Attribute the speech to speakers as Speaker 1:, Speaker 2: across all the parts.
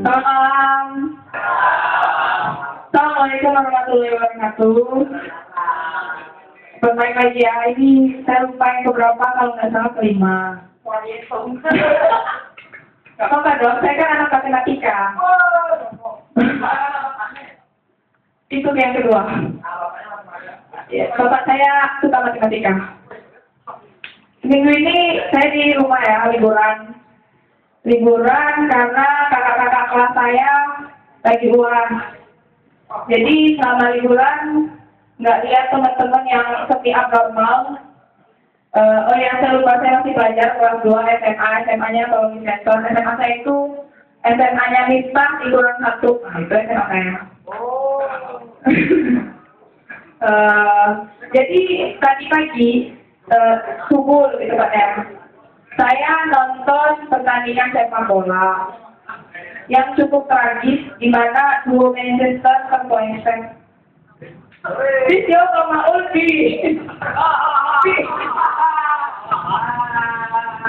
Speaker 1: Selamat malam. Assalamualaikum warahmatullahi wabarakatuh. Berbaik lagi ya, ini saya lupa yang keberapa, kalau nggak salah kelima. Gak apa-apa dong, saya kan anak matematika. Itu yang kedua. Ya, bapak saya suka matematika. Minggu ini saya di rumah ya, liburan. Liburan karena kakak-kakak kelas saya lagi ulang. Jadi selama liburan nggak lihat teman-teman yang seperti abnormal. Oh ya, saya lupa, saya masih belajar kelas 2 SMA. SMA-nya tolong disensor. SMA saya itu SMA-nya Miftah di kurang 1. Nah, itu SMA saya. Jadi tadi pagi subuh lebih tepatnya, saya nonton pertandingan sepak bola yang cukup tragis, di mana dua Manchester terpeleset. Video sama Ulfi.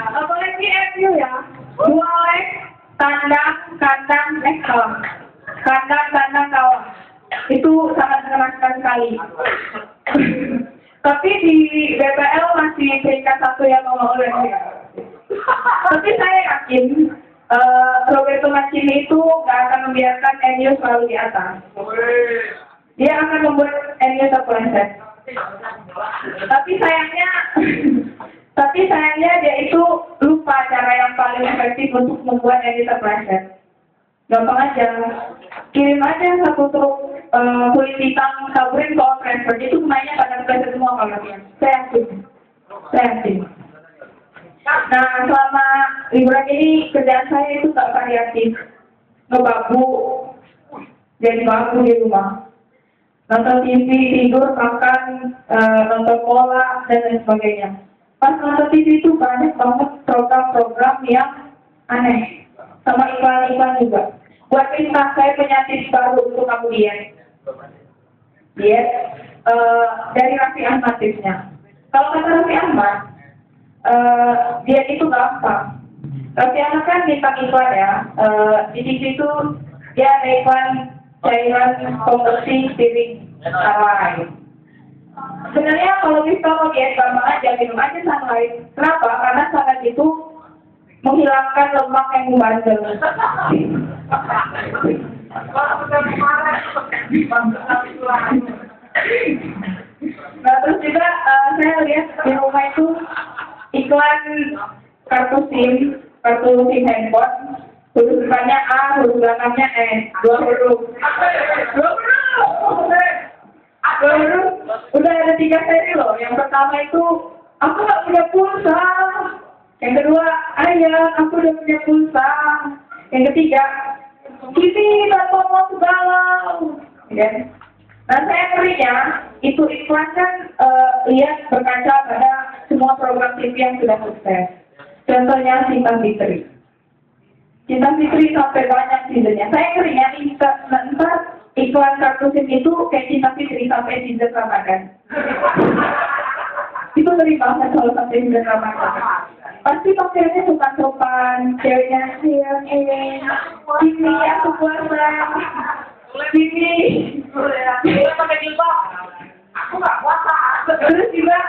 Speaker 1: Apalagi MU ya, 2 leg kandang kalah. Kandang kalah. Itu sangat mengenaskan sekali. Tapi di BPL masih peringkat 1 yang nomor oleh. Tapi saya yakin Roberto Mancini itu nggak akan membiarkan MU selalu di atas. Dia akan membuat MU terpeleset. Tapi sayangnya dia itu lupa cara yang paling efektif untuk membuat MU terpeleset. Gampang aja, kirim aja satu truk kulit hitam taburin ke Old Trafford, itu pemainnya pada terpeleset semua kalau dia. Saya yakin. Nah, selama liburan ini kerjaan saya itu tak variatif, ngebabu, jadi babu di rumah, nonton TV, tidur, makan, nonton bola dan lain sebagainya. Pas nonton TV itu banyak banget program-program yang aneh, sama iklan-iklan juga. Buat perintah saya penyanyi baru untuk kamu diet dari Raffi Ahmad tipsnya. Kalau kata Raffi Ahmad, diet itu gampang. Raffi Ahmad kan bintang iklan ya. Di TV itu dia ada iklan cairan pembersih piring Sunlight. Sebenarnya kalau kita mau diet gampang aja, minum aja Sunlight. Kenapa? Karena Sunlight itu menghilangkan lemak yang membandel. Nah, terus juga saya lihat di rumah itu iklan kartu SIM handphone, huruf depannya A, huruf belakangnya E, 2 huruf. Udah ada 3 seri loh. Yang pertama itu, aku nggak punya pulsa. Yang kedua, ayah, aku udah punya pulsa. Yang ketiga, Kiti tanpa mau galau. Ya. Nah, saya ngerinya, itu iklan kan lihat berkaca pada semua program TV yang sudah sukses. Contohnya Cinta Fitri. Cinta Fitri sampai banyak seasonnya. Saya ngerinya, ntar iklan kartu SIM itu kayak Cinta Fitri sampai season Ramadan. Itu ngeri banget kalau sampai season Ramadan. Pasti pakaiannya sopan-sopan, ceweknya sayang, ini aku puasa, ini pakai jilbab, aku nggak puasa. Terus juga,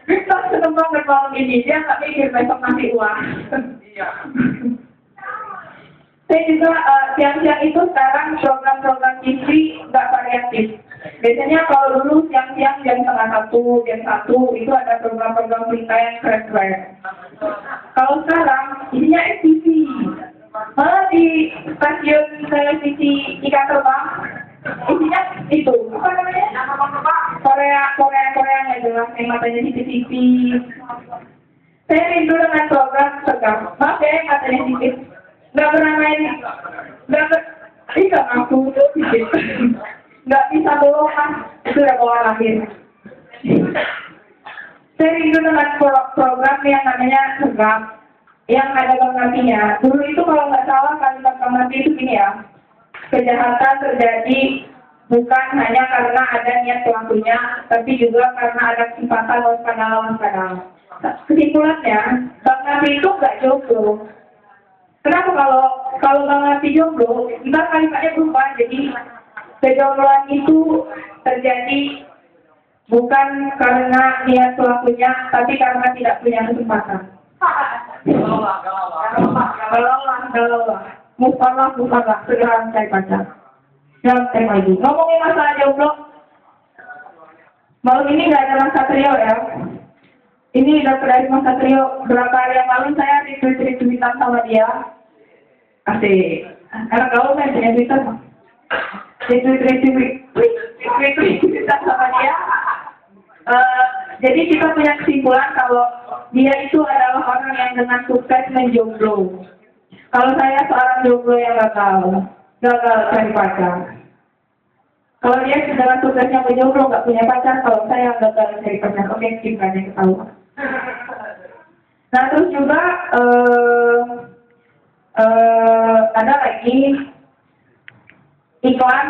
Speaker 1: kita seneng banget malam ini, dia nggak mikir besok ngasih uang. Saya juga siang-siang itu sekarang program-program TV nggak variatif. Biasanya kalau dulu siang-siang jam 1:30, jam 1 itu ada program-program berita yang keren-keren. Kalau sekarang isinya FTV. Malah di stasiun televisi ikan terbang isinya itu apa namanya? Korea yang jelas yang matanya di TV. Saya rindu dengan program sekarang. Maaf ya yang matanya sedikit. Nggak pernah main, nggak aku sedikit. Nggak bisa bohong kan, itu udah bawa lahir. Saya rindu dengan program yang namanya Segap, yang ada pengertiannya. Dulu itu kalau nggak salah kalimat pengerti itu gini ya, kejahatan terjadi bukan hanya karena ada niat pelakunya, tapi juga karena ada kesempatan waspadahlah. Kesimpulannya, pengerti itu nggak jomblo. Kenapa kalau kalau nggak ngerti jomblo, ntar kalimatnya berubah. Jadi kejombloan itu terjadi bukan karena niat pelakunya, tapi karena tidak punya kesempatan. Galaulah. Mufalah, segera mencari pacar. Jangan cari lagi. Ngomongin masalah jomblo, malam ini nggak ada Mas Satrio ya. Ini dapat dari Mas Satrio. Berapa hari yang lalu saya retweet-retweetan sama dia. Asik. Karena kalau saya punya Twitter, retweet-retweetan sama dia. Jadi kita punya kesimpulan kalau dia itu adalah orang yang dengan sukses menjomblo. Kalau saya seorang jomblo yang gagal cari pacar. Kalau dia dengan suksesnya menjomblo nggak punya pacar, kalau saya gagal cari pacar, oke skip aja ketahuan. Nah terus juga ada lagi iklan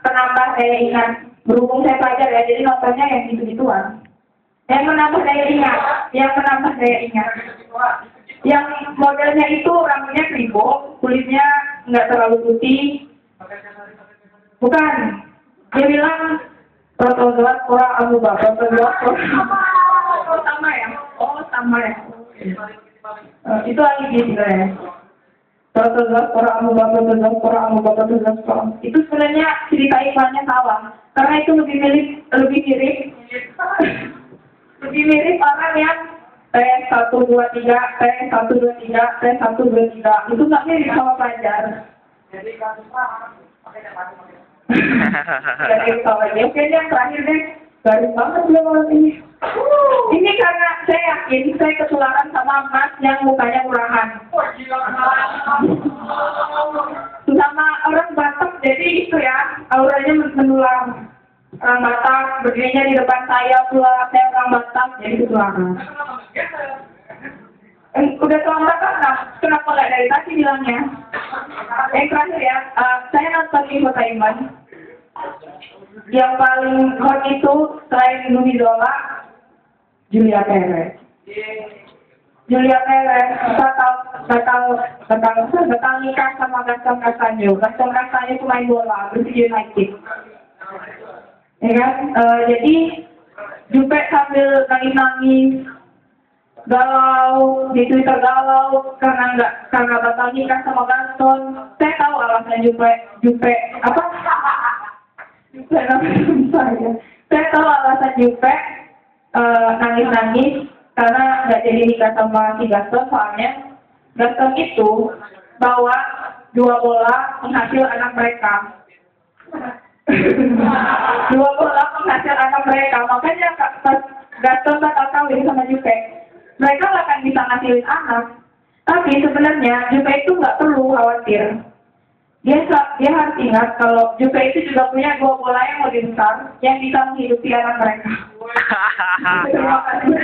Speaker 1: penambah daya ingat. Berhubung saya pelajar ya, jadi nontonnya yang gitu-gituan. Yang menambah daya ingat. Yang modelnya itu rambutnya kribo, kulitnya nggak terlalu putih. Bukan. Dia bilang protozoa spora amuba, protozoa spora. Sama ya. Itu lagi dia sebenarnya. Protozoa spora amuba. Itu sebenarnya cerita iklannya salah. Karena itu lebih mirip orang yang T123, itu nggak mirip sama pelajar. Jadi oke, yang terakhir deh, garis banget dia malam ini. Ini karena saya yakin saya ketularan sama Mas yang mukanya murahan. Sama orang Batak, jadi itu ya, auranya menular. Orang Batak, berdirinya di depan saya pula, saya orang Batak, jadi ketularan. Udah selama kan, kenapa nggak dari tadi bilangnya? Yang terakhir ya, saya nonton infotainment. Yang paling hot itu selain Nuni Zola, Julia Perez. Julia Perez batal nikah sama Gaston Castanyo. Gaston Castanyo itu main bola, bersih United. Ya kan? Jadi Jupe sambil nangis, galau di Twitter, galau karena batal nikah sama Gaston. Saya tahu alasan Jupe apa? Saya tahu alasan Jupe nangis karena nggak jadi nikah sama si Gaston, soalnya Gaston itu bawa 2 bola penghasil anak mereka. 2 bola penghasil anak mereka, makanya pas Gaston bakal kawin sama Jupe, mereka nggak akan bisa ngasilin anak. Tapi sebenarnya Jupe itu nggak perlu khawatir. Dia harus ingat kalau Jupe itu juga punya 2 bola yang lebih besar yang bisa menghidupi anak mereka. Terima kasih.